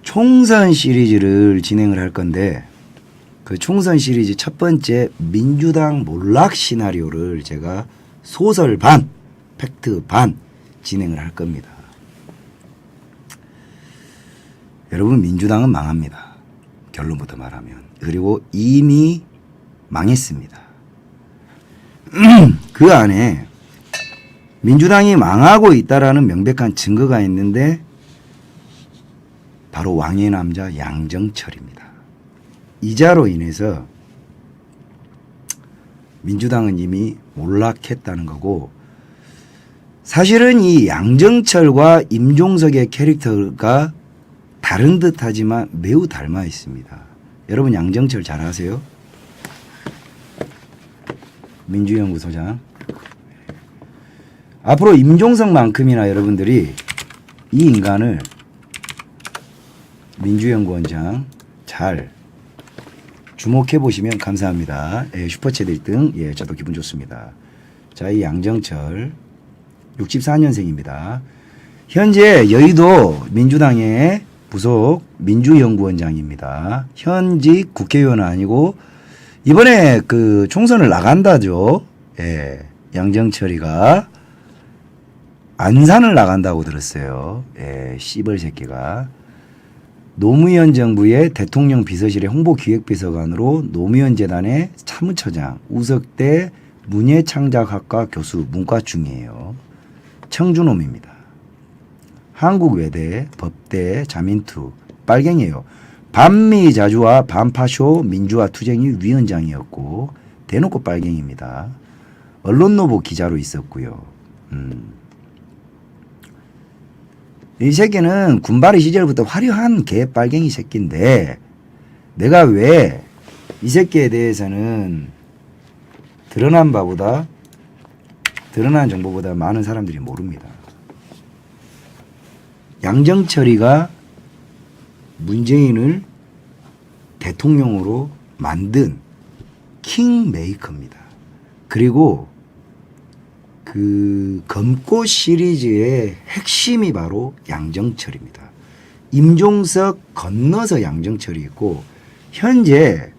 총선 시리즈를 진행을 할 건데 그 총선 시리즈 첫 번째 민주당 몰락 시나리오를 제가 소설 반, 팩트 반 진행을 할 겁니다. 여러분, 민주당은 망합니다. 결론부터 말하면. 그리고 이미 망했습니다. 그 안에 민주당이 망하고 있다라는 명백한 증거가 있는데 바로 왕의 남자 양정철입니다. 이자로 인해서 민주당은 이미 몰락했다는 거고, 사실은 이 양정철과 임종석의 캐릭터가 다른 듯하지만 매우 닮아 있습니다. 여러분, 양정철 잘 아세요? 민주연구소장. 앞으로 임종석만큼이나 여러분들이 이 인간을 민주연구원장 잘 주목해 보시면 감사합니다. 예, 슈퍼챗 1등. 예, 저도 기분 좋습니다. 자, 이 양정철 64년생입니다. 현재 여의도 민주당의 부속 민주연구원장입니다. 현직 국회의원은 아니고 이번에 그 총선을 나간다죠. 예, 양정철이가 안산을 나간다고 들었어요. 예, 씨벌 새끼가. 노무현 정부의 대통령 비서실의 홍보기획비서관으로 노무현 재단의 사무처장, 우석대 문예창작학과 교수, 문과 중이에요. 청주놈입니다. 한국외대, 법대, 자민투, 빨갱이에요. 반미자주와 반파쇼 민주화 투쟁위 위원장이었고 대놓고 빨갱이입니다. 언론노보 기자로 있었고요. 이 새끼는 군바리 시절부터 화려한 개 빨갱이 새끼인데 내가 왜 이 새끼에 대해서는 드러난 정보보다 많은 사람들이 모릅니다. 양정철이가 문재인을 대통령으로 만든 킹메이커입니다. 그리고 그 검꽃 시리즈의 핵심이 바로 양정철입니다. 임종석 건너서 양정철이 있고 현재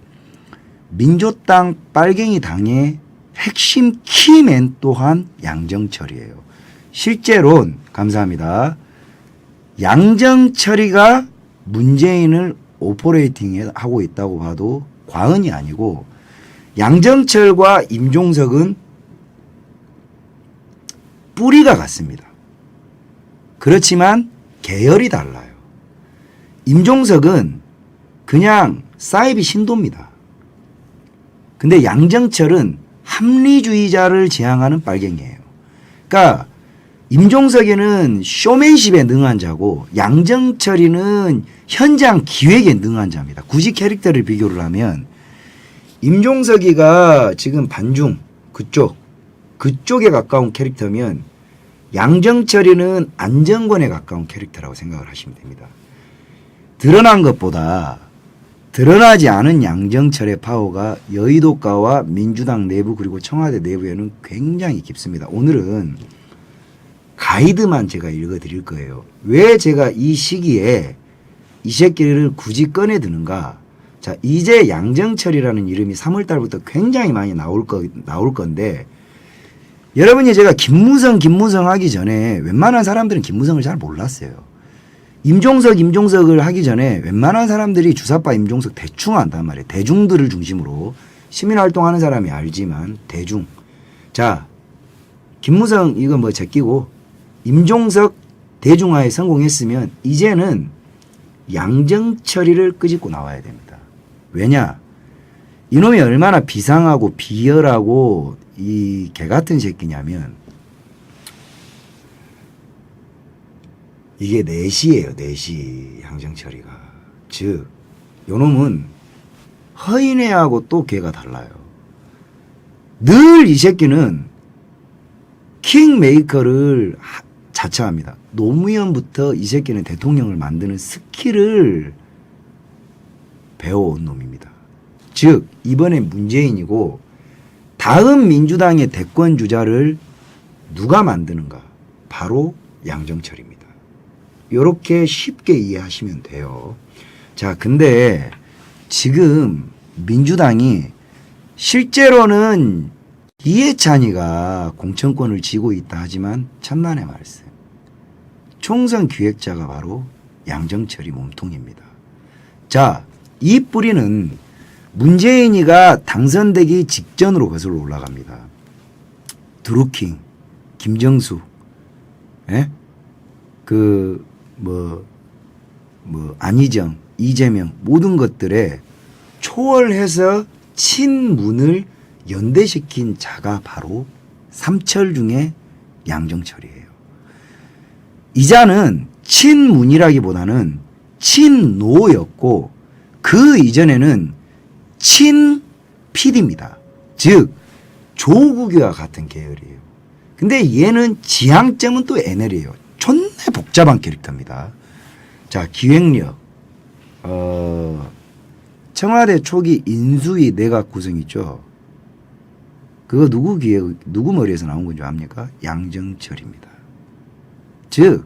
민주당 빨갱이 당의 핵심 키맨 또한 양정철이에요. 실제론 감사합니다. 양정철이가 문재인을 오퍼레이팅하고 있다고 봐도 과언이 아니고 양정철과 임종석은 뿌리가 같습니다. 그렇지만 계열이 달라요. 임종석은 그냥 사이비 신도입니다. 근데 양정철은 합리주의자를 지향하는 빨갱이에요. 그러니까 임종석이는 쇼맨십에 능한 자고 양정철이는 현장 기획에 능한 자입니다. 굳이 캐릭터를 비교를 하면 임종석이가 지금 반중 그쪽에 가까운 캐릭터면 양정철이는 안정권에 가까운 캐릭터라고 생각을 하시면 됩니다. 드러난 것보다 드러나지 않은 양정철의 파워가 여의도가와 민주당 내부 그리고 청와대 내부에는 굉장히 깊습니다. 오늘은 가이드만 제가 읽어드릴 거예요. 왜 제가 이 시기에 이 새끼를 굳이 꺼내 드는가. 자, 이제 양정철이라는 이름이 3월달부터 굉장히 많이 나올 건데 여러분이 제가 김무성 하기 전에 웬만한 사람들은 김무성을 잘 몰랐어요. 임종석을 하기 전에 웬만한 사람들이 주사파 임종석 대충 안단 말이에요. 대중들을 중심으로 시민활동하는 사람이 알지만 대중. 자, 김무성 이거 뭐 제끼고 임종석 대중화에 성공했으면 이제는 양정철이를 끄집고 나와야 됩니다. 왜냐? 이놈이 얼마나 비상하고 비열하고 이 개같은 새끼냐면 이게 내시예요. 내시 양정철이가. 즉 요놈은 허인애하고 또 걔가 달라요. 늘 이 새끼는 킹메이커를 자처합니다. 노무현부터 이 새끼는 대통령을 만드는 스킬을 배워온 놈입니다. 즉 이번에 문재인이고 다음 민주당의 대권 주자를 누가 만드는가? 바로 양정철입니다. 요렇게 쉽게 이해하시면 돼요. 자, 근데 지금 민주당이 실제로는 이해찬이가 공천권을 쥐고 있다 하지만 천만의 말씀. 총선 기획자가 바로 양정철이 몸통입니다. 자, 이 뿌리는 문재인이가 당선되기 직전으로 거슬러 올라갑니다. 드루킹, 김정수, 예? 안희정, 이재명 모든 것들에 초월해서 친문을 연대시킨 자가 바로 삼철 중에 양정철이에요. 이자는 친문이라기보다는 친노였고 그 이전에는 친PD입니다. 즉 조국이와 같은 계열이에요. 근데 얘는 지향점은 또 NL이에요. 존나 복잡한 캐릭터입니다. 자, 기획력. 청와대 초기 인수위 내각 구성 있죠. 그거 누구 머리에서 나온 건지 압니까? 양정철입니다. 즉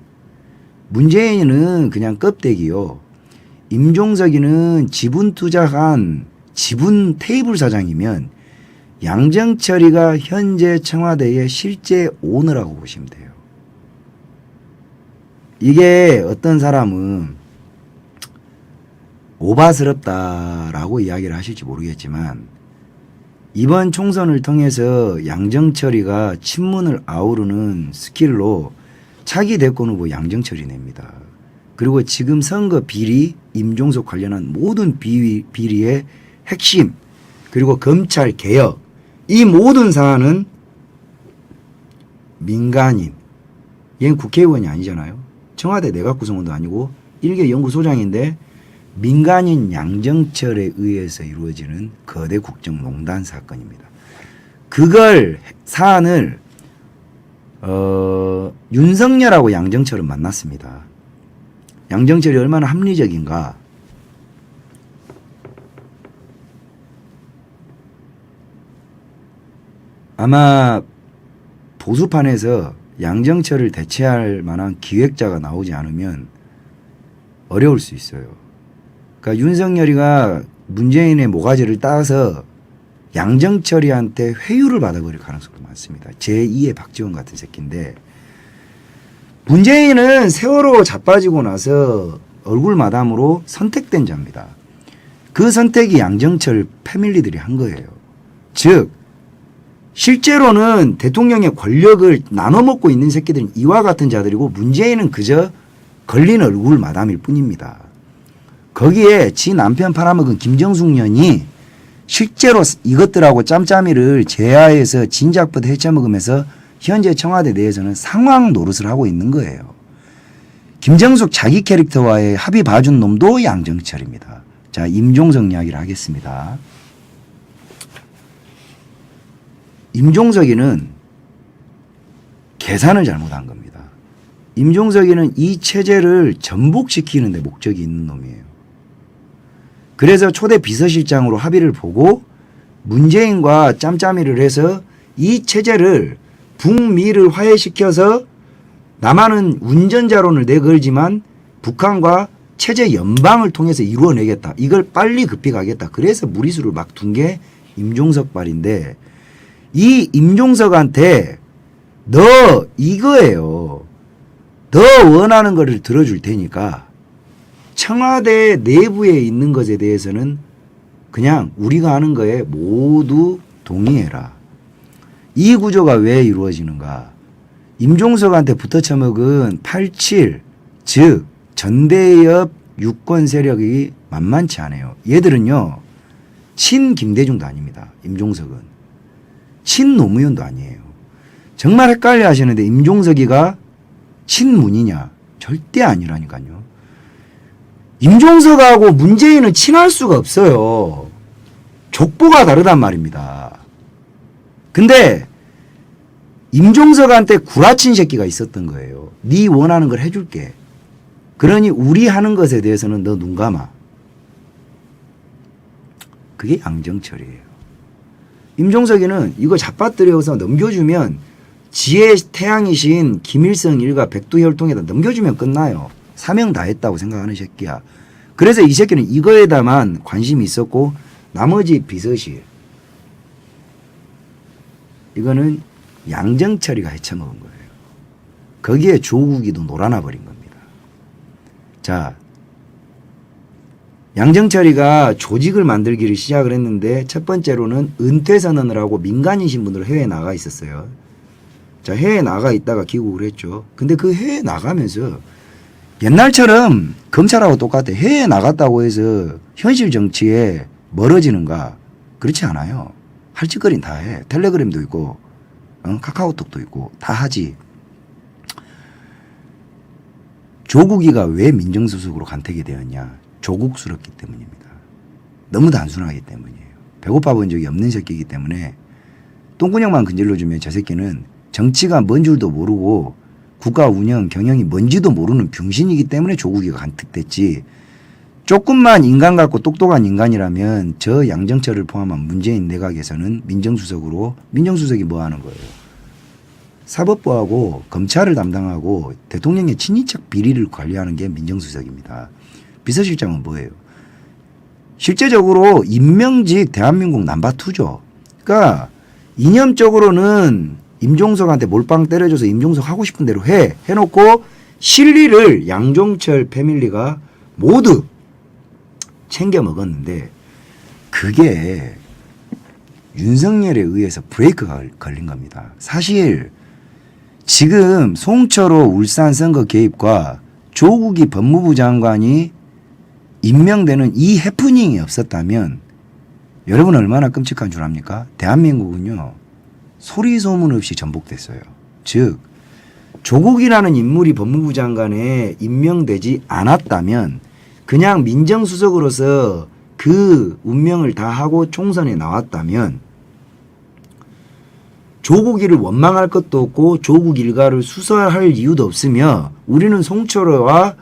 문재인은 그냥 껍데기요. 임종석이는 지분 투자한 지분 테이블 사장이면 양정철이가 현재 청와대의 실제 오너라고 보시면 돼요. 이게 어떤 사람은 오바스럽다라고 이야기를 하실지 모르겠지만 이번 총선을 통해서 양정철이가 친문을 아우르는 스킬로 차기 대권 후보 양정철이 냅니다. 그리고 지금 선거 비리, 임종석 관련한 모든 비리의 핵심, 그리고 검찰 개혁, 이 모든 사안은 민간인, 얘는 국회의원이 아니잖아요. 청와대 내각 구성원도 아니고 일개 연구소장인데 민간인 양정철에 의해서 이루어지는 거대 국정농단 사건입니다. 그걸 사안을 윤석열하고 양정철은 만났습니다. 양정철이 얼마나 합리적인가. 아마 보수판에서 양정철을 대체할 만한 기획자가 나오지 않으면 어려울 수 있어요. 그러니까 윤석열이가 문재인의 모가지를 따서 양정철이한테 회유를 받아버릴 가능성도 많습니다. 제2의 박지원 같은 새끼인데 문재인은 세월호 자빠지고 나서 얼굴 마담으로 선택된 자입니다. 그 선택이 양정철 패밀리들이 한 거예요. 즉 실제로는 대통령의 권력을 나눠먹고 있는 새끼들은 이와 같은 자들이고 문재인은 그저 걸린 얼굴 마담일 뿐입니다. 거기에 지 남편 팔아먹은 김정숙 년이 실제로 이것들하고 짬짬이를 제하해서 진작부터 헤쳐먹으면서 현재 청와대 내에서는 상황 노릇을 하고 있는 거예요. 김정숙 자기 캐릭터와의 합의 봐준 놈도 양정철입니다. 자, 임종석 이야기를 하겠습니다. 임종석이는 계산을 잘못한 겁니다. 임종석이는 이 체제를 전복시키는 데 목적이 있는 놈이에요. 그래서 초대 비서실장으로 합의를 보고 문재인과 짬짬이를 해서 이 체제를 북미를 화해시켜서 남한은 운전자론을 내걸지만 북한과 체제 연방을 통해서 이루어내겠다. 이걸 빨리 급히 가겠다. 그래서 무리수를 막 둔 게 임종석 발인데 이 임종석한테 너 이거예요. 너 원하는 거를 들어줄 테니까 청와대 내부에 있는 것에 대해서는 그냥 우리가 하는 거에 모두 동의해라. 이 구조가 왜 이루어지는가? 임종석한테 붙어쳐먹은 87, 즉 전대협 유권 세력이 만만치 않아요. 얘들은요. 친 김대중도 아닙니다. 임종석은. 친 노무현도 아니에요. 정말 헷갈려 하시는데 임종석이가 친문이냐? 절대 아니라니까요. 임종석하고 문재인은 친할 수가 없어요. 족보가 다르단 말입니다. 근데 임종석한테 구라친 새끼가 있었던 거예요. 네 원하는 걸 해줄게. 그러니 우리 하는 것에 대해서는 너 눈 감아. 그게 양정철이에요. 임종석이는 이거 잡아뜨려서 넘겨주면 지혜 태양이신 김일성 일가 백두혈통에다 넘겨주면 끝나요. 사명 다 했다고 생각하는 새끼야. 그래서 이 새끼는 이거에다만 관심이 있었고 나머지 비서실 이거는 양정철이가 헤쳐먹은 거예요. 거기에 조국이도 놀아나 버린 겁니다. 자, 양정철이가 조직을 만들기를 시작을 했는데 첫 번째로는 은퇴 선언을 하고 민간인신 분으로 해외에 나가 있었어요. 자, 해외에 나가 있다가 귀국을 했죠. 근데 그 해외에 나가면서 옛날처럼 검찰하고 똑같아. 해외에 나갔다고 해서 현실 정치에 멀어지는가? 그렇지 않아요. 할 짓거리는 다 해. 텔레그램도 있고 카카오톡도 있고 다 하지. 조국이가 왜 민정수석으로 간택이 되었냐? 조국스럽기 때문입니다. 너무 단순하기 때문이에요. 배고파 본 적이 없는 새끼이기 때문에 똥구녕만 근질러주면 저 새끼는 정치가 뭔 줄도 모르고 국가 운영 경영이 뭔지도 모르는 병신이기 때문에 조국이가 간택됐지. 조금만 인간 같고 똑똑한 인간이라면 저 양정철을 포함한 문재인 내각에서는 민정수석이 뭐 하는 거예요? 사법부하고 검찰을 담당하고 대통령의 친인척 비리를 관리하는 게 민정수석입니다. 비서실장은 뭐예요? 실제적으로 임명직 대한민국 넘버2죠. 그러니까 이념적으로는 임종석한테 몰빵 때려줘서 임종석 하고 싶은 대로 해놓고 실리를 양종철 패밀리가 모두 챙겨 먹었는데 그게 윤석열에 의해서 브레이크가 걸린 겁니다. 사실 지금 송철호 울산 선거 개입과 조국이 법무부 장관이 임명되는 이 해프닝이 없었다면 여러분 얼마나 끔찍한 줄 압니까? 대한민국은요 소리 소문 없이 전복됐어요. 즉 조국이라는 인물이 법무부 장관에 임명되지 않았다면 그냥 민정수석으로서 그 운명을 다 하고 총선에 나왔다면 조국이를 원망할 것도 없고 조국 일가를 수사할 이유도 없으며 우리는 송철호와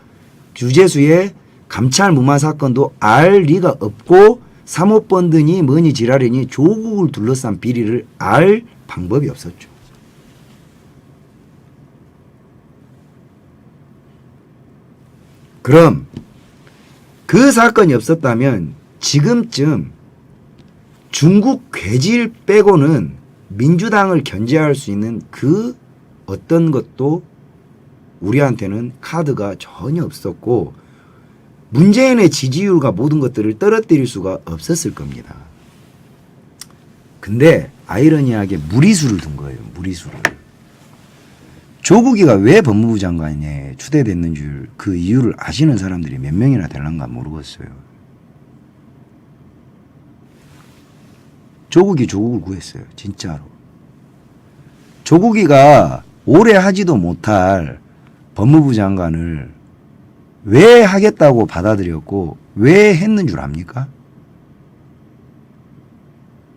유재수의 감찰 무마 사건도 알 리가 없고 사모펀드니 뭐니 지랄이니 조국을 둘러싼 비리를 알 방법이 없었죠. 그럼 그 사건이 없었다면 지금쯤 중국 괴질 빼고는 민주당을 견제할 수 있는 그 어떤 것도 우리한테는 카드가 전혀 없었고 문재인의 지지율과 모든 것들을 떨어뜨릴 수가 없었을 겁니다. 근데 아이러니하게 무리수를 둔 거예요. 무리수를. 조국이가 왜 법무부 장관에 추대됐는 줄 그 이유를 아시는 사람들이 몇 명이나 될란가 모르겠어요. 조국이 조국을 구했어요. 진짜로. 조국이가 오래 하지도 못할 법무부 장관을 왜 하겠다고 받아들였고 왜 했는 줄 압니까?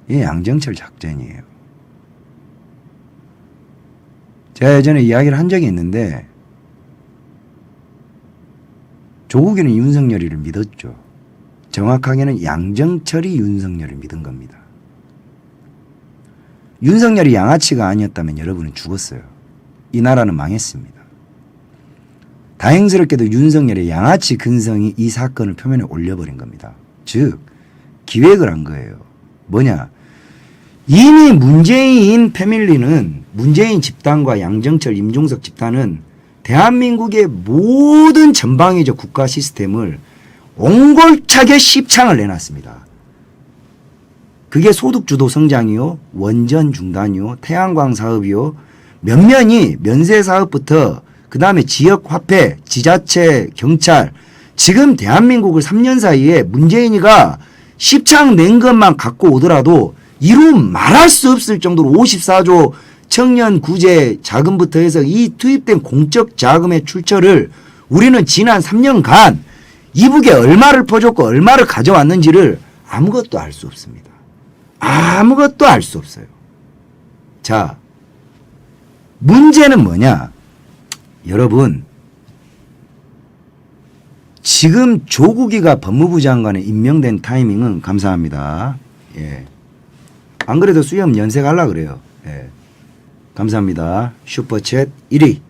이게 양정철 작전이에요. 제가 예전에 이야기를 한 적이 있는데 조국이는 윤석열이를 믿었죠. 정확하게는 양정철이 윤석열을 믿은 겁니다. 윤석열이 양아치가 아니었다면 여러분은 죽었어요. 이 나라는 망했습니다. 다행스럽게도 윤석열의 양아치 근성이 이 사건을 표면에 올려버린 겁니다. 즉 기획을 한 거예요. 뭐냐? 이미 문재인 패밀리는 문재인 집단과 양정철, 임종석 집단은 대한민국의 모든 전방위적 국가 시스템을 옹골차게 씹창을 내놨습니다. 그게 소득주도 성장이요, 원전 중단이요, 태양광 사업이요, 면면이 면세 사업부터 그 다음에 지역화폐, 지자체, 경찰 지금 대한민국을 3년 사이에 문재인이가 씹창 낸 것만 갖고 오더라도 이루 말할 수 없을 정도로 54조 청년 구제 자금부터 해서 이 투입된 공적 자금의 출처를 우리는 지난 3년간 이북에 얼마를 퍼줬고 얼마를 가져왔는지를 아무것도 알 수 없습니다. 아무것도 알 수 없어요. 자, 문제는 뭐냐? 여러분, 지금 조국이가 법무부 장관에 임명된 타이밍은 감사합니다. 예. 안 그래도 수염 연색하려고 그래요. 예. 감사합니다. 슈퍼챗 1위.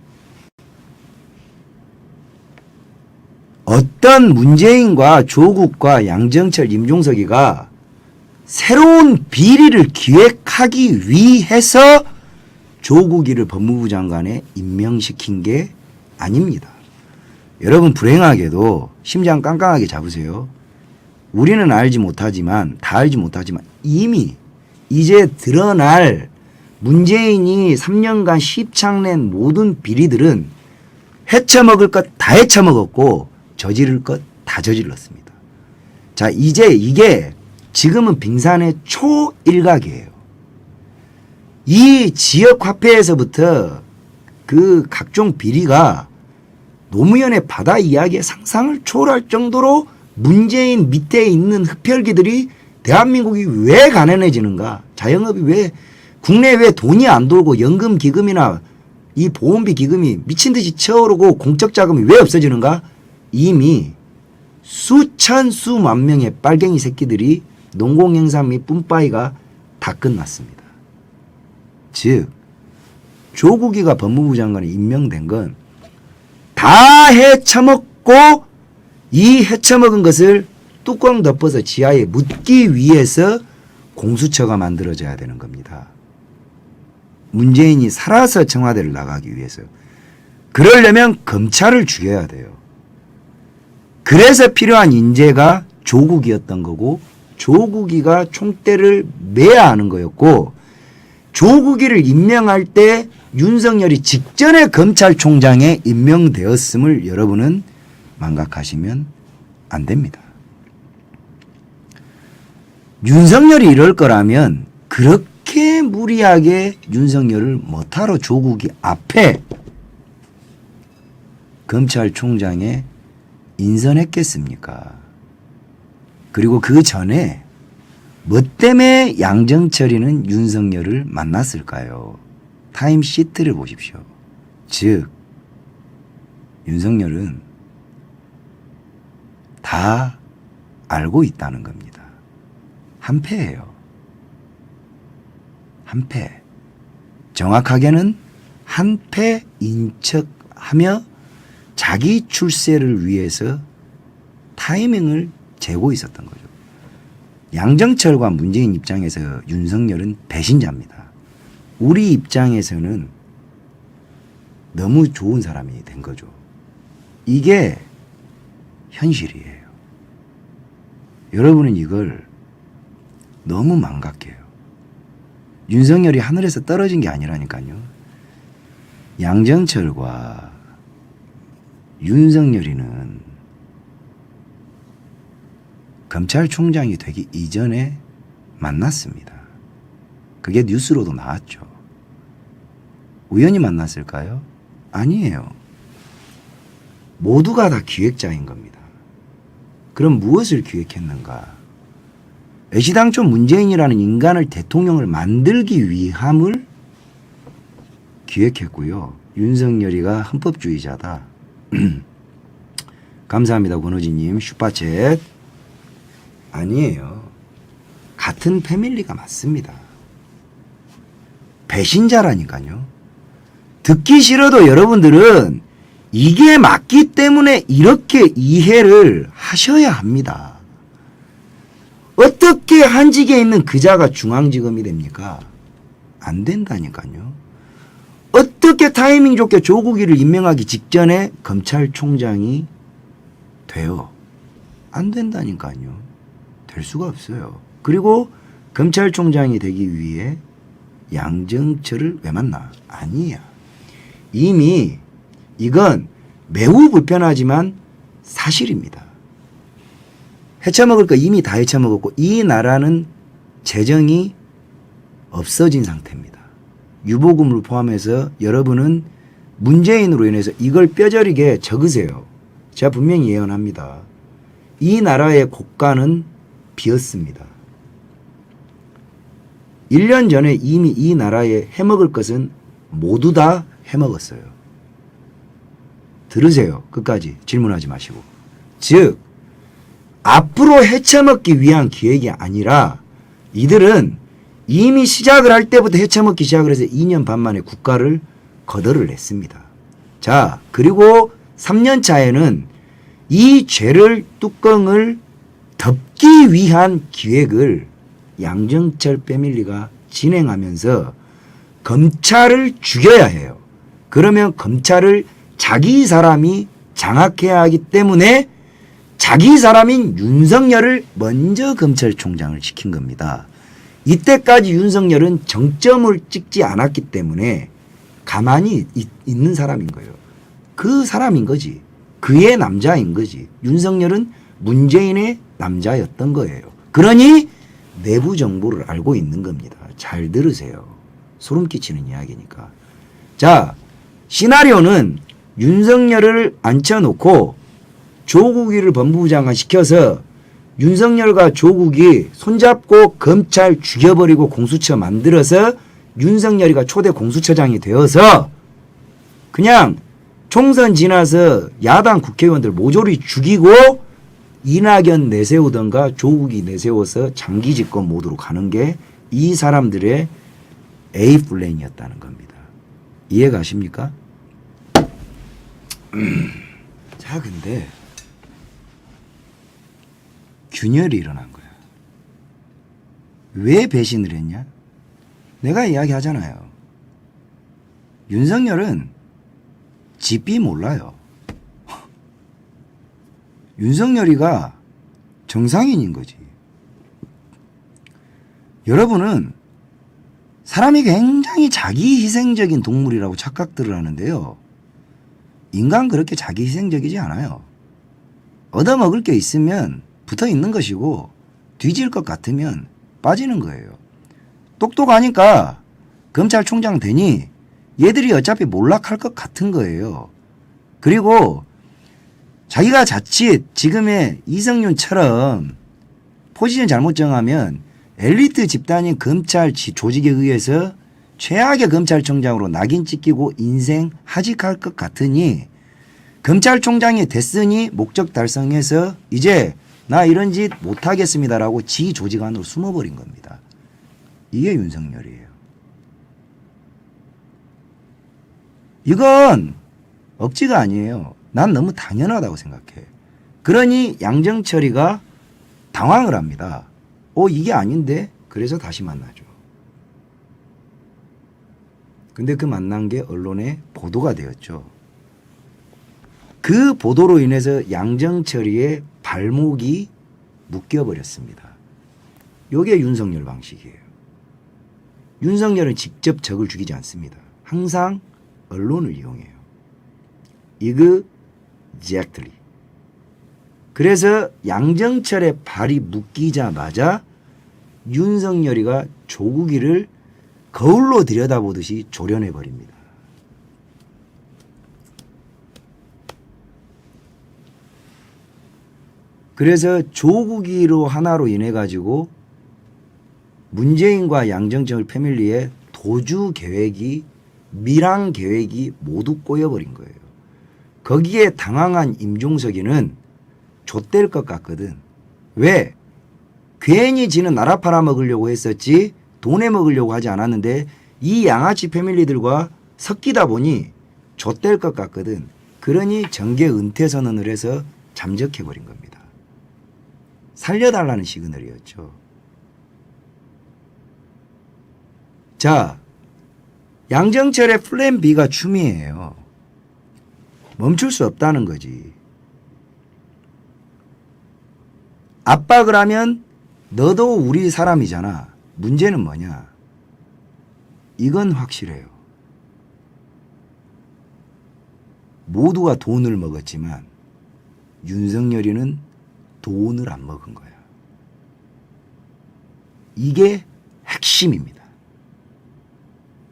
어떤 문재인과 조국과 양정철, 임종석이가 새로운 비리를 기획하기 위해서 조국이를 법무부 장관에 임명시킨 게 아닙니다. 여러분 불행하게도 심장 깡깡하게 잡으세요. 우리는 알지 못하지만 다 알지 못하지만 이미 이제 드러날 문재인이 3년간 씹창낸 모든 비리들은 헤쳐먹을 것 다 헤쳐먹었고 저지를 것 다 저질렀습니다. 자, 이제 이게 지금은 빙산의 초일각이에요. 이 지역화폐에서부터 그 각종 비리가 노무현의 바다 이야기의 상상을 초월할 정도로 문재인 밑에 있는 흡혈귀들이 대한민국이 왜 가난해지는가? 자영업이 왜 국내에 왜 돈이 안 돌고 연금 기금이나 이 보험비 기금이 미친 듯이 쳐오르고 공적 자금이 왜 없어지는가? 이미 수천 수만 명의 빨갱이 새끼들이 농공행사 및 뿜빠이가 다 끝났습니다. 즉 조국이가 법무부 장관에 임명된 건 다 헤쳐먹고 이 헤쳐먹은 것을 뚜껑 덮어서 지하에 묻기 위해서 공수처가 만들어져야 되는 겁니다. 문재인이 살아서 청와대를 나가기 위해서. 그러려면 검찰을 죽여야 돼요. 그래서 필요한 인재가 조국이었던 거고 조국이가 총대를 매야 하는 거였고 조국이를 임명할 때 윤석열이 직전에 검찰총장에 임명되었음을 여러분은 망각하시면 안 됩니다. 윤석열이 이럴 거라면 그렇게 무리하게 윤석열을 뭐하러 조국이 앞에 검찰총장에 인선했겠습니까? 그리고 그 전에 뭐 때문에 양정철이는 윤석열을 만났을까요? 타임시트를 보십시오. 즉 윤석열은 다 알고 있다는 겁니다. 한패예요. 한패. 정확하게는 한패인 척하며 자기 출세를 위해서 타이밍을 재고 있었던 거죠. 양정철과 문재인 입장에서 윤석열은 배신자입니다. 우리 입장에서는 너무 좋은 사람이 된 거죠. 이게 현실이에요. 여러분은 이걸 너무 망각해요. 윤석열이 하늘에서 떨어진 게 아니라니까요. 양정철과 윤석열이는 검찰총장이 되기 이전에 만났습니다. 그게 뉴스로도 나왔죠. 우연히 만났을까요? 아니에요. 모두가 다 기획자인 겁니다. 그럼 무엇을 기획했는가? 애시당초 문재인이라는 인간을 대통령을 만들기 위함을 기획했고요. 윤석열이가 헌법주의자다. 감사합니다. 권호진님 슈퍼챗. 아니에요. 같은 패밀리가 맞습니다. 배신자라니까요. 듣기 싫어도 여러분들은 이게 맞기 때문에 이렇게 이해를 하셔야 합니다. 어떻게 한직에 있는 그자가 중앙지검이 됩니까? 안 된다니까요. 어떻게 타이밍 좋게 조국이를 임명하기 직전에 검찰총장이 돼요? 안 된다니까요. 될 수가 없어요. 그리고 검찰총장이 되기 위해 양정철을 왜 만나? 아니야. 이미 이건 매우 불편하지만 사실입니다. 헤쳐먹을 거 이미 다 헤쳐먹었고 이 나라는 재정이 없어진 상태입니다. 유보금을 포함해서 여러분은 문재인으로 인해서 이걸 뼈저리게 적으세요. 제가 분명히 예언합니다. 이 나라의 국가는 비었습니다. 1년 전에 이미 이 나라에 해먹을 것은 모두 다 해먹었어요. 들으세요. 끝까지 질문하지 마시고. 즉 앞으로 헤쳐먹기 위한 기획이 아니라 이들은 이미 시작을 할 때부터 헤쳐먹기 시작을 해서 2년 반 만에 국가를 거덜을 냈습니다. 자, 그리고 3년 차에는 이 죄를 뚜껑을 덮기 위한 기획을 양정철 패밀리가 진행하면서 검찰을 죽여야 해요. 그러면 검찰을 자기 사람이 장악해야 하기 때문에 자기 사람인 윤석열을 먼저 검찰총장을 시킨 겁니다. 이때까지 윤석열은 정점을 찍지 않았기 때문에 가만히 있는 사람인 거예요. 그 사람인 거지. 그의 남자인 거지. 윤석열은 문재인의 남자였던 거예요. 그러니 내부 정보를 알고 있는 겁니다. 잘 들으세요. 소름 끼치는 이야기니까. 자, 시나리오는 윤석열을 앉혀놓고 조국이를 법무부 장관 시켜서 윤석열과 조국이 손잡고 검찰 죽여버리고 공수처 만들어서 윤석열이가 초대 공수처장이 되어서 그냥 총선 지나서 야당 국회의원들 모조리 죽이고 이낙연 내세우던가 조국이 내세워서 장기 집권 모드로 가는 게 이 사람들의 A 플랜이었다는 겁니다. 이해가십니까? 자, 근데 균열이 일어난 거야. 왜 배신을 했냐? 내가 이야기하잖아요. 윤석열은 집비 몰라요. 윤석열이가 정상인인 거지. 여러분은 사람이 굉장히 자기 희생적인 동물이라고 착각들을 하는데요. 인간 그렇게 자기 희생적이지 않아요. 얻어먹을 게 있으면 붙어 있는 것이고 뒤질 것 같으면 빠지는 거예요. 똑똑하니까 검찰총장 되니 얘들이 어차피 몰락할 것 같은 거예요. 그리고 자기가 자칫 지금의 이성윤처럼 포지션 잘못 정하면 엘리트 집단인 검찰 조직에 의해서 최악의 검찰총장으로 낙인 찍히고 인생 하직할 것 같으니 검찰총장이 됐으니 목적 달성해서 이제 나 이런 짓 못하겠습니다라고 지 조직 안으로 숨어버린 겁니다. 이게 윤석열이에요. 이건 억지가 아니에요. 난 너무 당연하다고 생각해. 그러니 양정철이가 당황을 합니다. 이게 아닌데? 그래서 다시 만나죠. 근데 그 만난 게 언론에 보도가 되었죠. 그 보도로 인해서 양정철이의 발목이 묶여버렸습니다. 이게 윤석열 방식이에요. 윤석열은 직접 적을 죽이지 않습니다. 항상 언론을 이용해요. exactly. 그래서 양정철의 발이 묶이자마자 윤석열이가 조국이를 거울로 들여다보듯이 조련해버립니다. 그래서 조국이로 하나로 인해 가지고 문재인과 양정철 패밀리의 도주 계획이 밀항 계획이 모두 꼬여버린 거예요. 거기에 당황한 임종석이는 좆될 것 같거든. 왜? 괜히 지는 나라 팔아먹으려고 했었지 돈에 먹으려고 하지 않았는데 이 양아치 패밀리들과 섞이다 보니 좆될 것 같거든. 그러니 정계 은퇴 선언을 해서 잠적해버린 겁니다. 살려달라는 시그널이었죠. 자, 양정철의 플랜 B가 추미애예요. 멈출 수 없다는 거지. 압박을 하면 너도 우리 사람이잖아. 문제는 뭐냐? 이건 확실해요. 모두가 돈을 먹었지만 윤석열이는 돈을 안 먹은 거야. 이게 핵심입니다.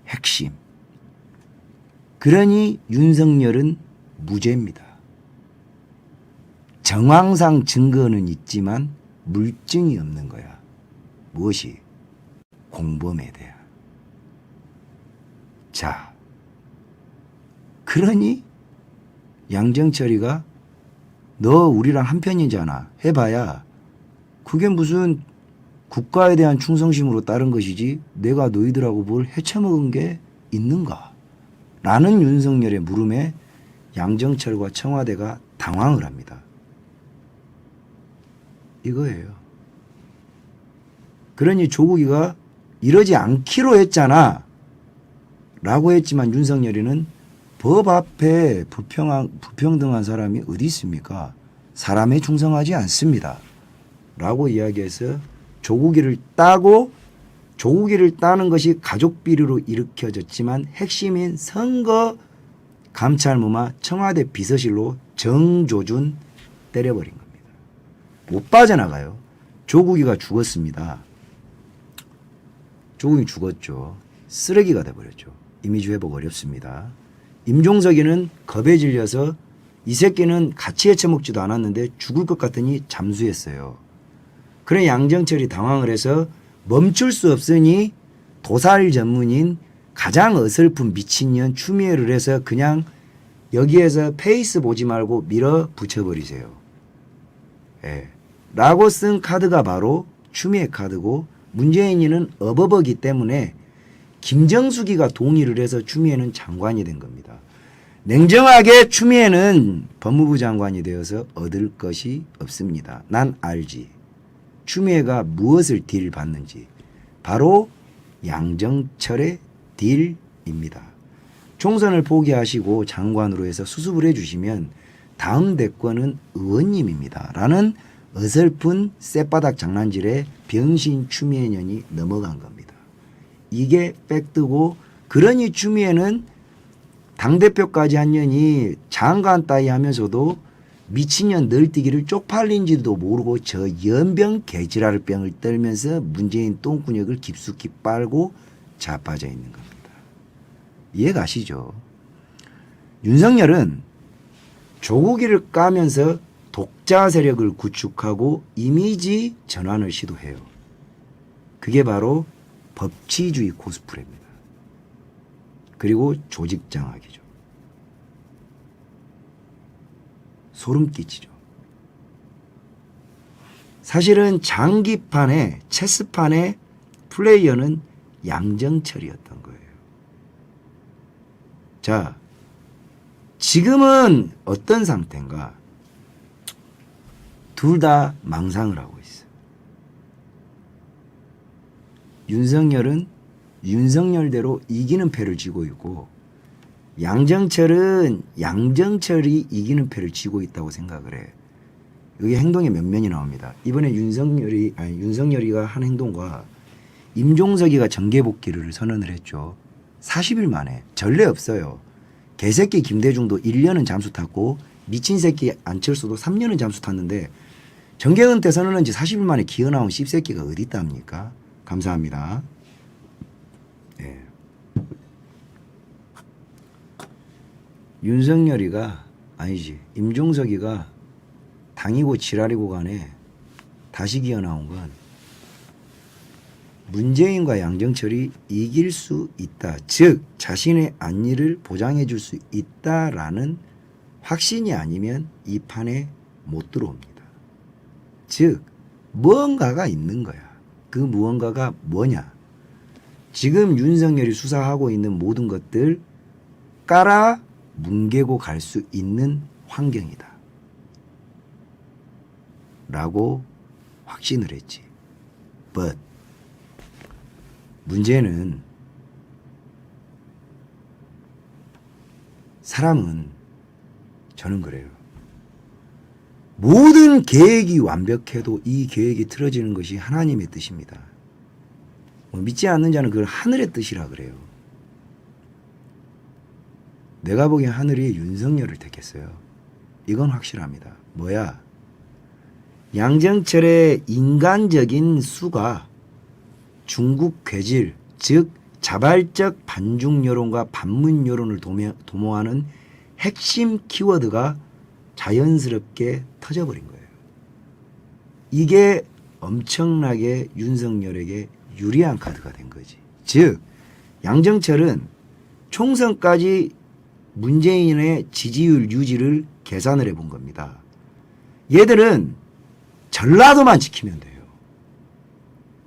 핵심. 그러니 윤석열은 무죄입니다. 정황상 증거는 있지만 물증이 없는 거야. 무엇이? 공범에 대한. 자, 그러니 양정철이가 너 우리랑 한편이잖아 해봐야 그게 무슨 국가에 대한 충성심으로 따른 것이지 내가 너희들하고 뭘 해쳐먹은 게 있는가? 라는 윤석열의 물음에 양정철과 청와대가 당황을 합니다. 이거예요. 그러니 조국이가 이러지 않기로 했잖아 라고 했지만 윤석열이는 법 앞에 불평등한 사람이 어디 있습니까? 사람에 충성하지 않습니다 라고 이야기해서 조국이를 따고, 조국이를 따는 것이 가족 비리로 일으켜졌지만 핵심인 선거 감찰무마 청와대 비서실로 정조준 때려버린 겁니다. 못 빠져나가요. 조국이가 죽었습니다. 조국이 죽었죠. 쓰레기가 돼버렸죠. 이미지 회복 어렵습니다. 임종석이는 겁에 질려서 이 새끼는 같이 해쳐먹지도 않았는데 죽을 것 같으니 잠수했어요. 그래 양정철이 당황을 해서 멈출 수 없으니 도살 전문인 가장 어설픈 미친년 추미애를 해서 그냥 여기에서 페이스 보지 말고 밀어 붙여버리세요. 예. 라고 쓴 카드가 바로 추미애 카드고 문재인이는 어버버기 때문에 김정숙이가 동의를 해서 추미애는 장관이 된 겁니다. 냉정하게 추미애는 법무부 장관이 되어서 얻을 것이 없습니다. 난 알지. 추미애가 무엇을 딜 받는지. 바로 양정철의 딜입니다. 총선을 포기하시고 장관으로 해서 수습을 해주시면 다음 대권은 의원님입니다. 라는 어설픈 쌔바닥 장난질에 병신 추미애년이 넘어간 겁니다. 이게 팩트고, 그러니 추미애는 당대표까지 한 년이 장관 따위 하면서도 미친년 널뛰기를 쪽팔린지도 모르고 저 연병 개지랄 병을 떨면서 문재인 똥구녕을 깊숙이 빨고 자빠져 있는 겁니다. 이해가시죠? 윤석열은 조국이를 까면서 독자 세력을 구축하고 이미지 전환을 시도해요. 그게 바로 법치주의 코스프레입니다. 그리고 조직장악이죠. 소름 끼치죠. 사실은 장기판의 체스판의 플레이어는 양정철이었던 거예요. 자, 지금은 어떤 상태인가? 둘 다 망상을 하고 있어요. 윤석열은 윤석열대로 이기는 패를 쥐고 있고, 양정철은 양정철이 이기는 패를 쥐고 있다고 생각을 해. 여기 행동의 면면이 나옵니다. 이번에 윤석열이가 한 행동과 임종석이가 정계복귀를 선언을 했죠. 40일 만에. 전례 없어요. 개새끼 김대중도 1년은 잠수 탔고 미친 새끼 안철수도 3년은 잠수 탔는데 정계은퇴 선언한 지 40일 만에 기어 나온 씹새끼가 어디 있답니까? 감사합니다. 네. 윤석열이가 아니지 임종석이가 당이고 지랄이고 간에 다시 기어 나온 건 문재인과 양정철이 이길 수 있다. 즉 자신의 안위를 보장해 줄 수 있다라는 확신이 아니면 이 판에 못 들어옵니다. 즉 무언가가 있는 거야. 그 무언가가 뭐냐. 지금 윤석열이 수사하고 있는 모든 것들 깔아 뭉개고 갈 수 있는 환경이다. 라고 확신을 했지. But 문제는 사람은 저는 그래요. 모든 계획이 완벽해도 이 계획이 틀어지는 것이 하나님의 뜻입니다. 믿지 않는 자는 그걸 하늘의 뜻이라 그래요. 내가 보기엔 하늘이 윤석열을 택했어요. 이건 확실합니다. 뭐야? 양정철의 인간적인 수가 중국 괴질, 즉 자발적 반중 여론과 반문 여론을 도모하는 핵심 키워드가 자연스럽게 터져버린 거예요. 이게 엄청나게 윤석열에게 유리한 카드가 된 거지. 즉 양정철은 총선까지 문재인의 지지율 유지를 계산을 해본 겁니다. 얘들은 전라도만 지키면 돼요.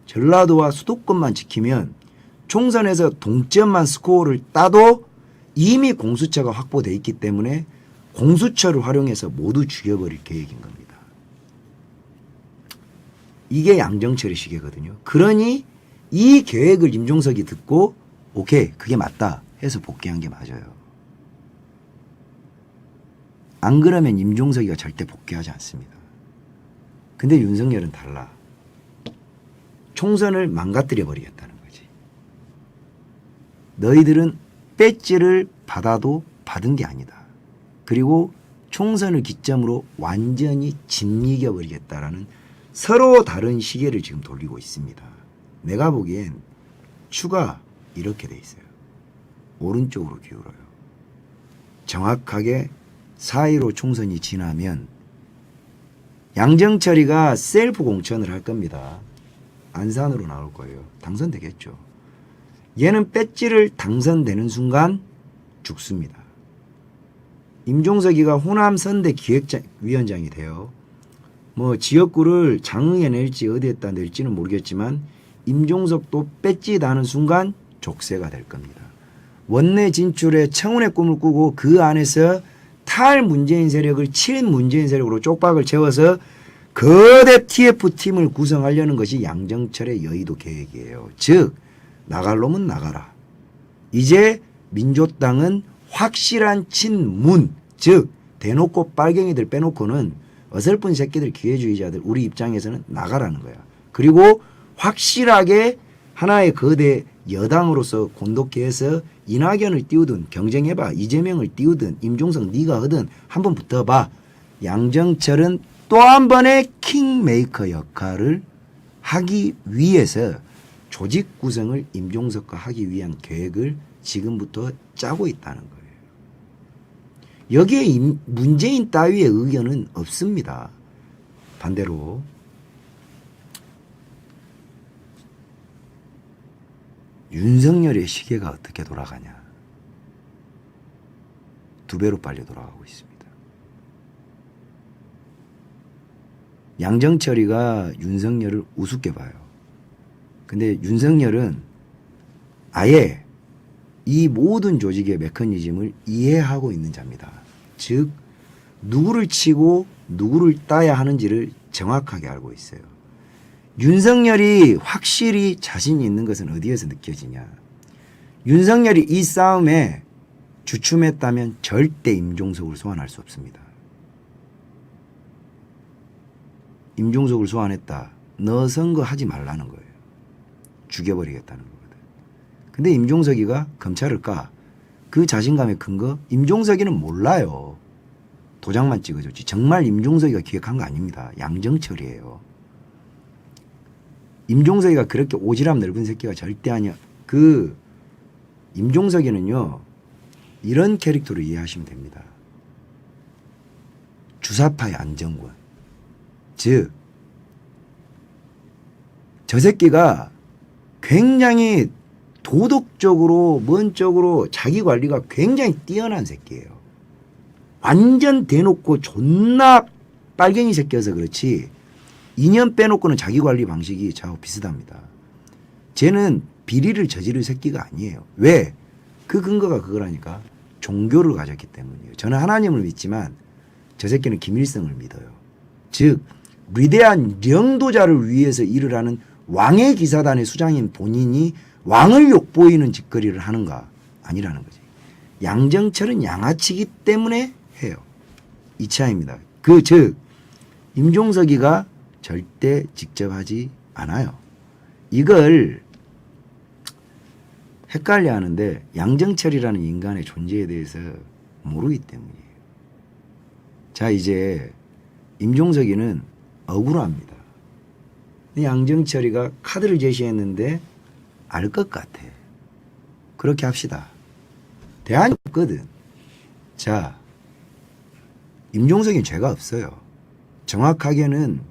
전라도와 수도권만 지키면 총선에서 동점만 스코어를 따도 이미 공수처가 확보돼 있기 때문에 공수처를 활용해서 모두 죽여버릴 계획인 겁니다. 이게 양정철의 시계거든요. 그러니 이 계획을 임종석이 듣고 오케이 그게 맞다 해서 복귀한 게 맞아요. 안 그러면 임종석이가 절대 복귀하지 않습니다. 근데 윤석열은 달라. 총선을 망가뜨려 버리겠다는 거지. 너희들은 배지를 받아도 받은 게 아니다. 그리고 총선을 기점으로 완전히 짓이겨 버리겠다라는 서로 다른 시계를 지금 돌리고 있습니다. 내가 보기엔 추가 이렇게 돼 있어요. 오른쪽으로 기울어요. 정확하게 4.15 총선이 지나면 양정철이가 셀프 공천을 할 겁니다. 안산으로 나올 거예요. 당선되겠죠. 얘는 배지를 당선되는 순간 죽습니다. 임종석이가 호남 선대 기획위원장이 돼요. 뭐 지역구를 장흥에 낼지 어디에다 낼지는 모르겠지만 임종석도 배지 다는 순간 족쇄가 될 겁니다. 원내 진출에 청운의 꿈을 꾸고 그 안에서 탈문재인 세력을 친문재인 세력으로 쪽박을 채워서 거대 TF팀을 구성하려는 것이 양정철의 여의도 계획이에요. 즉 나갈 놈은 나가라. 이제 민주당은 확실한 친문, 즉 대놓고 빨갱이들 빼놓고는 어설픈 새끼들 기회주의자들 우리 입장에서는 나가라는 거야. 그리고 확실하게 하나의 거대 여당으로서 곤독해서 이낙연을 띄우든 경쟁해봐. 이재명을 띄우든 임종석 네가 하든 한번 붙어봐. 양정철은 또 한 번의 킹메이커 역할을 하기 위해서 조직 구성을 임종석과 하기 위한 계획을 지금부터 짜고 있다는 거예요. 여기에 문재인 따위의 의견은 없습니다. 반대로 윤석열의 시계가 어떻게 돌아가냐. 2배로 빨리 돌아가고 있습니다. 양정철이가 윤석열을 우습게 봐요. 근데 윤석열은 아예 이 모든 조직의 메커니즘을 이해하고 있는 자입니다. 즉 누구를 치고 누구를 따야 하는지를 정확하게 알고 있어요. 윤석열이 확실히 자신이 있는 것은 어디에서 느껴지냐. 윤석열이 이 싸움에 주춤했다면 절대 임종석을 소환할 수 없습니다. 임종석을 소환했다. 너 선거하지 말라는 거예요. 죽여버리겠다는 거거든. 근데 임종석이가 검찰을 까. 그 자신감의 근거 임종석이는 몰라요. 도장만 찍어줬지. 정말 임종석이가 기획한 거 아닙니다. 양정철이에요. 임종석이가 그렇게 오지랖 넓은 새끼가 절대 아니야. 그 임종석이는요. 이런 캐릭터로 이해하시면 됩니다. 주사파의 안정권. 즉 저 새끼가 굉장히 도덕적으로 뭔적으로 자기 관리가 굉장히 뛰어난 새끼예요. 완전 대놓고 존나 빨갱이 새끼여서 그렇지 2년 빼놓고는 자기 관리 방식이 저하고 비슷합니다. 쟤는 비리를 저지를 새끼가 아니에요. 왜? 그 근거가 그거라니까. 종교를 가졌기 때문이에요. 저는 하나님을 믿지만 저 새끼는 김일성을 믿어요. 즉 위대한 영도자를 위해서 일을 하는 왕의 기사단의 수장인 본인이 왕을 욕보이는 짓거리를 하는가? 아니라는 거지. 양정철은 양아치기 때문에 해요. 이 차이입니다. 즉 임종석이가 절대 직접 하지 않아요. 이걸 헷갈려 하는데 양정철이라는 인간의 존재에 대해서 모르기 때문이에요. 자, 이제 임종석이는 억울합니다. 양정철이가 카드를 제시했는데 알 것 같아. 그렇게 합시다. 대안이 없거든. 자, 임종석이는 죄가 없어요. 정확하게는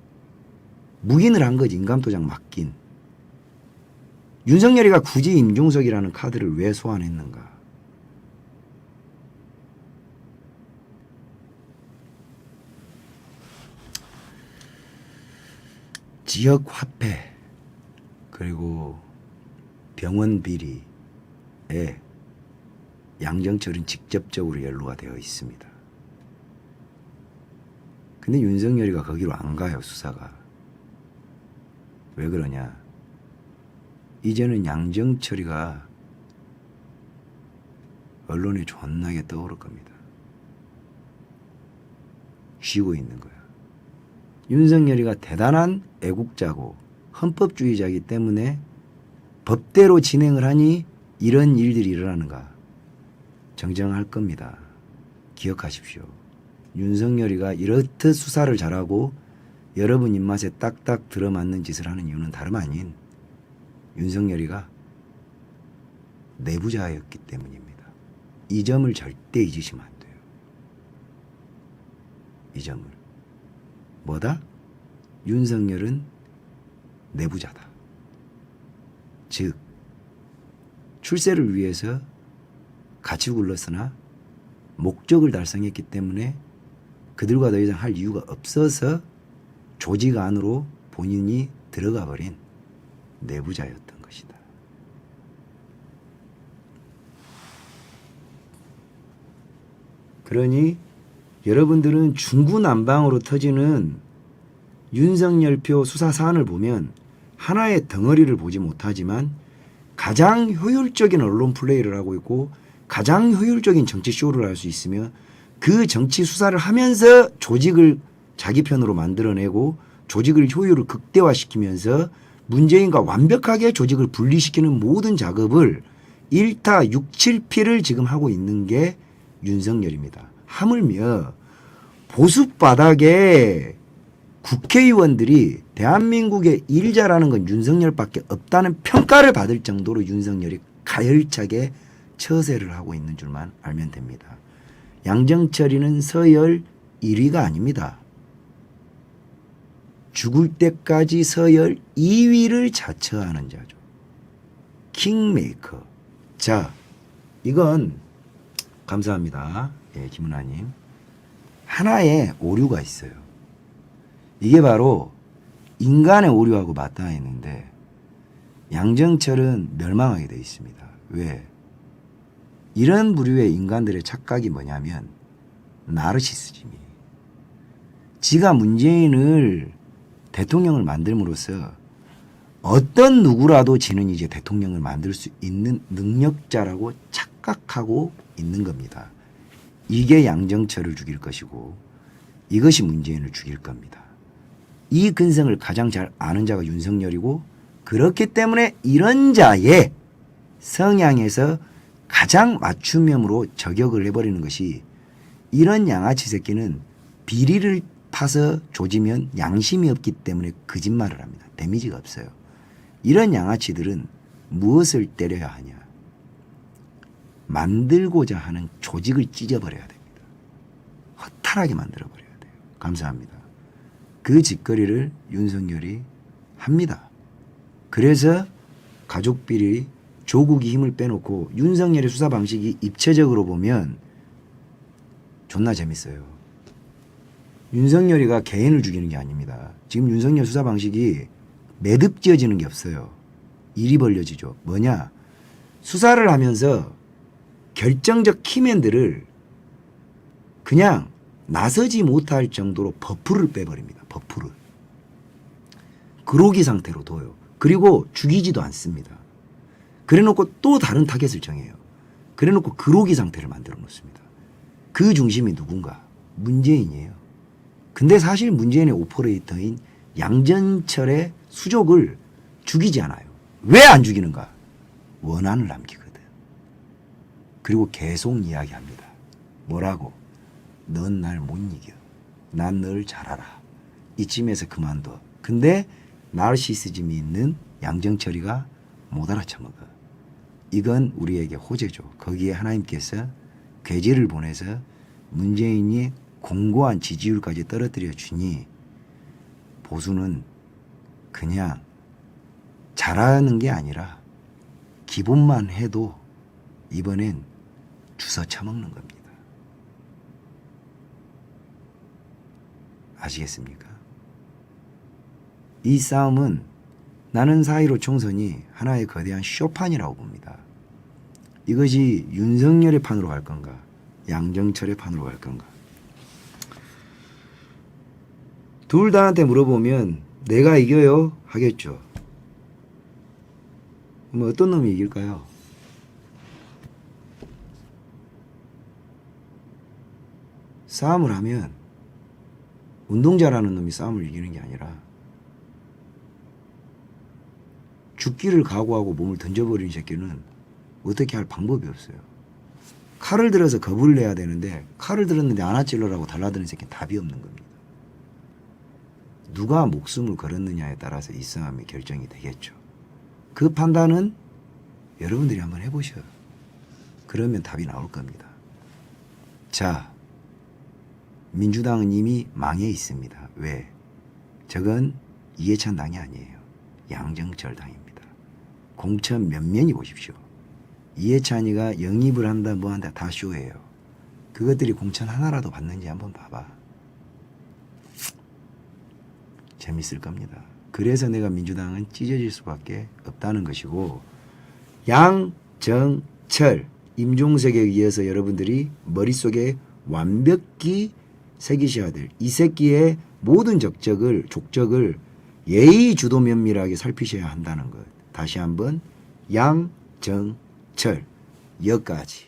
묵인을 한 거지. 인감도장 맡긴. 윤석열이가 굳이 임종석이라는 카드를 왜 소환했는가? 지역 화폐 그리고 병원 비리에 양정철은 직접적으로 연루가 되어 있습니다. 근데 윤석열이가 거기로 안 가요. 수사가. 왜 그러냐? 이제는 양정철이가 언론에 존나게 떠오를 겁니다. 쉬고 있는 거야. 윤석열이가 대단한 애국자고 헌법주의자이기 때문에 법대로 진행을 하니 이런 일들이 일어나는가 정정할 겁니다. 기억하십시오. 윤석열이가 이렇듯 수사를 잘하고 여러분 입맛에 딱딱 들어맞는 짓을 하는 이유는 다름 아닌 윤석열이가 내부자였기 때문입니다. 이 점을 절대 잊으시면 안 돼요. 이 점을. 뭐다? 윤석열은 내부자다. 즉 출세를 위해서 같이 굴렀으나 목적을 달성했기 때문에 그들과 더 이상 할 이유가 없어서 조직 안으로 본인이 들어가 버린 내부자였던 것이다. 그러니 여러분들은 중구난방으로 터지는 윤석열표 수사 사안을 보면 하나의 덩어리를 보지 못하지만 가장 효율적인 언론 플레이를 하고 있고 가장 효율적인 정치 쇼를 할 수 있으며 그 정치 수사를 하면서 조직을 자기 편으로 만들어내고 조직을 효율을 극대화시키면서 문재인과 완벽하게 조직을 분리시키는 모든 작업을 1타 6, 7피를 지금 하고 있는 게 윤석열입니다. 하물며 보수바닥에 국회의원들이 대한민국의 일 잘하는 건 윤석열밖에 없다는 평가를 받을 정도로 윤석열이 가열차게 처세를 하고 있는 줄만 알면 됩니다. 양정철이는 서열 1위가 아닙니다. 죽을 때까지 서열 2위를 자처하는 자죠. 킹메이커. 자, 이건 감사합니다. 예, 김은아님. 하나의 오류가 있어요. 이게 바로 인간의 오류하고 맞닿아 있는데 양정철은 멸망하게 되어 있습니다. 왜? 이런 부류의 인간들의 착각이 뭐냐면 나르시시즘이. 지가 문재인을 대통령을 만들므로써 어떤 누구라도 지는 이제 대통령을 만들 수 있는 능력자라고 착각하고 있는 겁니다. 이게 양정철을 죽일 것이고 이것이 문재인을 죽일 겁니다. 이 근성을 가장 잘 아는 자가 윤석열이고 그렇기 때문에 이런 자의 성향에서 가장 맞춤형으로 저격을 해버리는 것이 이런 양아치 새끼는 비리를 파서 조지면 양심이 없기 때문에 거짓말을 합니다. 데미지가 없어요. 이런 양아치들은 무엇을 때려야 하냐. 만들고자 하는 조직을 찢어버려야 됩니다. 허탈하게 만들어버려야 돼요. 감사합니다. 그 짓거리를 윤석열이 합니다. 그래서 가족비리 조국이 힘을 빼놓고 윤석열의 수사 방식이 입체적으로 보면 존나 재밌어요. 윤석열이가 개인을 죽이는 게 아닙니다. 지금 윤석열 수사 방식이 매듭 지어지는 게 없어요. 일이 벌려지죠. 뭐냐? 수사를 하면서 결정적 키맨들을 그냥 나서지 못할 정도로 버프를 빼버립니다. 버프를. 그로기 상태로 둬요. 그리고 죽이지도 않습니다. 그래놓고 또 다른 타겟을 정해요. 그래놓고 그로기 상태를 만들어 놓습니다. 그 중심이 누군가? 문재인이에요. 근데 사실 문재인의 오퍼레이터인 양정철의 수족을 죽이지 않아요. 왜 안 죽이는가? 원한을 남기거든. 그리고 계속 이야기합니다. 뭐라고? 넌 날 못 이겨. 난 널 잘 알아. 이쯤에서 그만둬. 근데 나르시시즘이 있는 양정철이가 못 알아쳐먹어. 이건 우리에게 호재죠. 거기에 하나님께서 괴지를 보내서 문재인이 공고한 지지율까지 떨어뜨려 주니 보수는 그냥 잘하는 게 아니라 기본만 해도 이번엔 주워 처먹는 겁니다. 아시겠습니까? 이 싸움은 나는 4.15 총선이 하나의 거대한 쇼판이라고 봅니다. 이것이 윤석열의 판으로 갈 건가 양정철의 판으로 갈 건가. 둘 다한테 물어보면 내가 이겨요? 하겠죠. 뭐 어떤 놈이 이길까요? 싸움을 하면 운동자라는 놈이 싸움을 이기는 게 아니라 죽기를 각오하고 몸을 던져버리는 새끼는 어떻게 할 방법이 없어요. 칼을 들어서 겁을 내야 되는데 칼을 들었는데 안 아찔러라고 달라드는 새끼는 답이 없는 겁니다. 누가 목숨을 걸었느냐에 따라서 이 싸움이 결정이 되겠죠. 그 판단은 여러분들이 한번 해보셔요. 그러면 답이 나올 겁니다. 자, 민주당은 이미 망해 있습니다. 왜? 저건 이해찬 당이 아니에요. 양정철 당입니다. 공천 면면이 보십시오. 이해찬이가 영입을 한다 뭐 한다 다 쇼예요. 그것들이 공천 하나라도 받는지 한번 봐봐. 재밌을 겁니다. 그래서 내가 민주당은 찢어질 수밖에 없다는 것이고, 양정철, 임종석에 의해서 여러분들이 머릿속에 완벽히 새기셔야 될 이 새끼의 모든 족적을 예의 주도 면밀하게 살피셔야 한다는 것. 다시 한번 양정철 여기까지.